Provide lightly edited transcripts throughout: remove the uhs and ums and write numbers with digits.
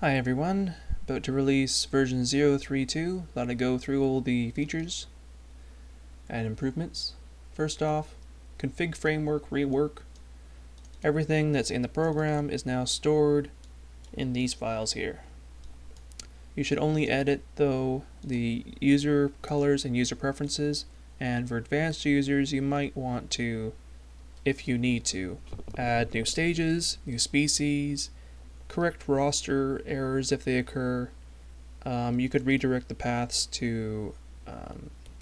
Hi everyone, about to release version 0.3.2. Let it go through all the features and improvements. First off, config framework rework. Everything that's in the program is now stored in these files here. You should only edit though the user colors and user preferences, and for advanced users you might want to, if you need to, add new stages, new species, correct roster errors if they occur. You could redirect the paths to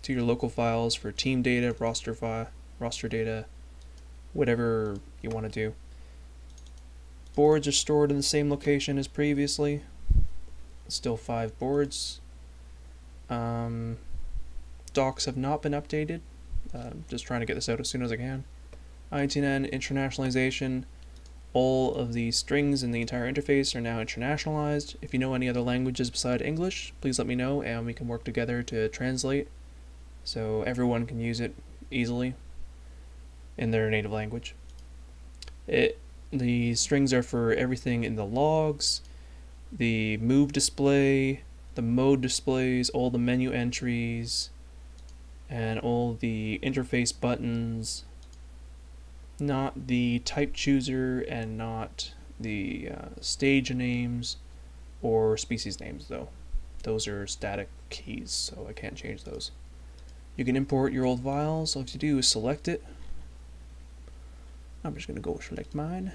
your local files for team data, roster data, whatever you want to do. Boards are stored in the same location as previously. Still 5 boards. Docs have not been updated. Just trying to get this out as soon as I can. ITN internationalization. All of the strings in the entire interface are now internationalized. If you know any other languages beside English, please let me know and we can work together to translate so everyone can use it easily in their native language. The strings are for everything in the logs, the move display, the mode displays, all the menu entries, and all the interface buttons. Not the type chooser and not the stage names or species names though. Those are static keys, so I can't change those. You can import your old files. All you have to do is select it. I'm just going to go select mine.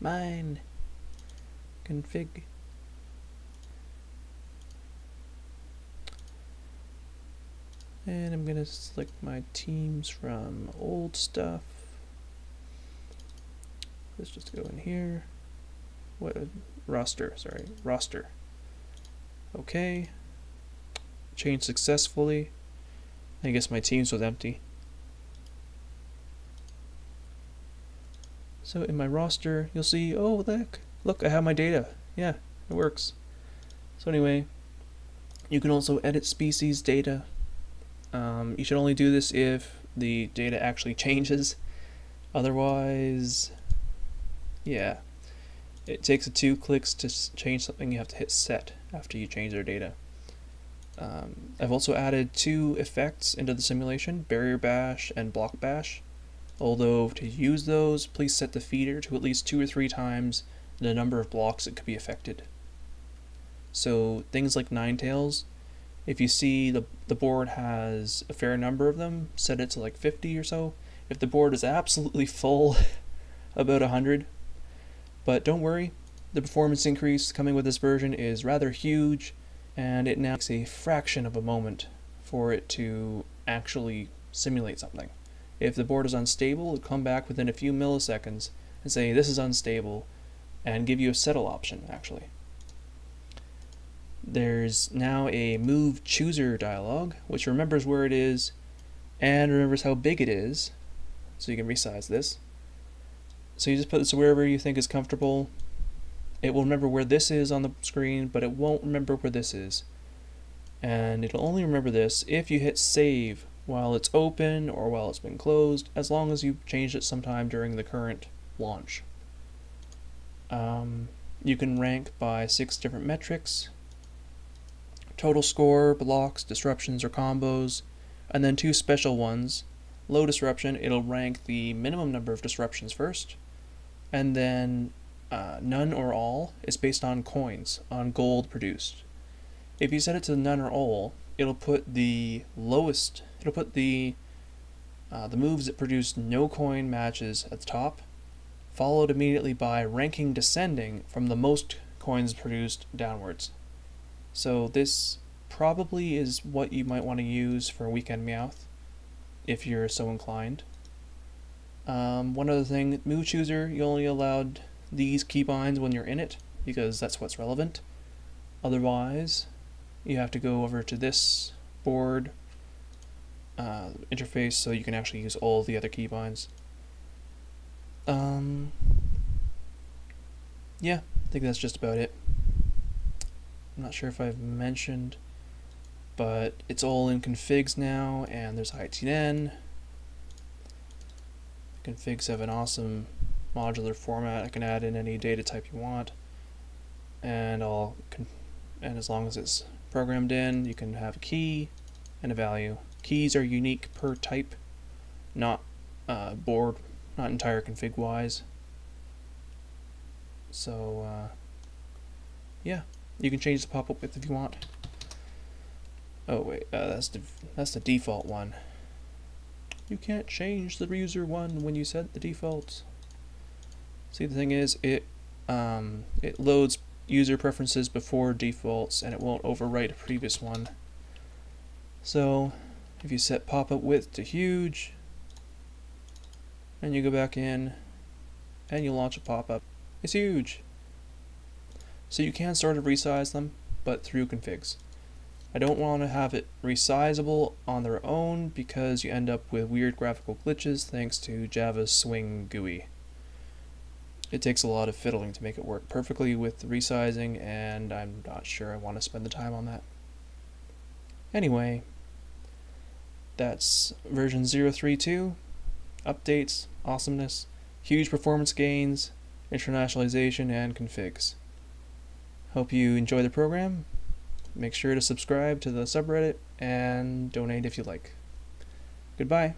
Config. And I'm going to select my teams from old stuff. Let's just go in here. Roster. Okay. Change successfully. I guess my teams was empty. So in my roster, you'll see, oh look, I have my data. Yeah, it works. So anyway, you can also edit species data. You should only do this if the data actually changes. Otherwise, yeah, it takes 2 clicks to change something. You have to hit set after you change their data. I've also added 2 effects into the simulation, barrier bash and block bash. Although to use those, please set the feeder to at least 2 or 3 times the number of blocks that could be affected. So things like ninetails, if you see the board has a fair number of them, set it to like 50 or so. If the board is absolutely full, about 100. But don't worry, the performance increase coming with this version is rather huge, and it now takes a fraction of a moment for it to actually simulate something. If the board is unstable, it'll come back within a few milliseconds and say this is unstable and give you a settle option actually. There's now a move chooser dialog which remembers where it is and remembers how big it is, so you can resize this. So you just put this wherever you think is comfortable. It will remember where this is on the screen, but it won't remember where this is. And it'll only remember this if you hit save while it's open or while it's been closed, as long as you've changed it sometime during the current launch. You can rank by 6 different metrics: total score, blocks, disruptions or combos, and then 2 special ones. Low disruption, it'll rank the minimum number of disruptions first, and then none or all is based on coins, on gold produced. If you set it to none or all, it'll put the lowest, it'll put the moves that produce no coin matches at the top, followed immediately by ranking descending from the most coins produced downwards. So this probably is what you might want to use for Weekend Meowth, if you're so inclined. One other thing, Move Chooser, you only allowed these keybinds when you're in it, because that's what's relevant. Otherwise, you have to go over to this board interface so you can actually use all the other keybinds. Yeah, I think that's just about it. I'm not sure if I've mentioned, but it's all in configs now, and there's ITN. Configs have an awesome modular format. I can add in any data type you want. and as long as it's programmed in, you can have a key and a value. Keys are unique per type, not not entire config wise. So yeah, you can change the pop-up width if you want. Oh wait, that's the default one. You can't change the user one when you set the defaults. See, the thing is, it loads user preferences before defaults, and it won't overwrite a previous one. So if you set pop-up width to huge, and you go back in, and you launch a pop-up, it's huge. So you can sort of resize them, but through configs. I don't want to have it resizable on their own because you end up with weird graphical glitches thanks to Java's Swing GUI. It takes a lot of fiddling to make it work perfectly with the resizing, and I'm not sure I want to spend the time on that. Anyway, that's version 0.3.2, updates, awesomeness, huge performance gains, internationalization, and configs. Hope you enjoy the program. Make sure to subscribe to the subreddit and donate if you like. Goodbye.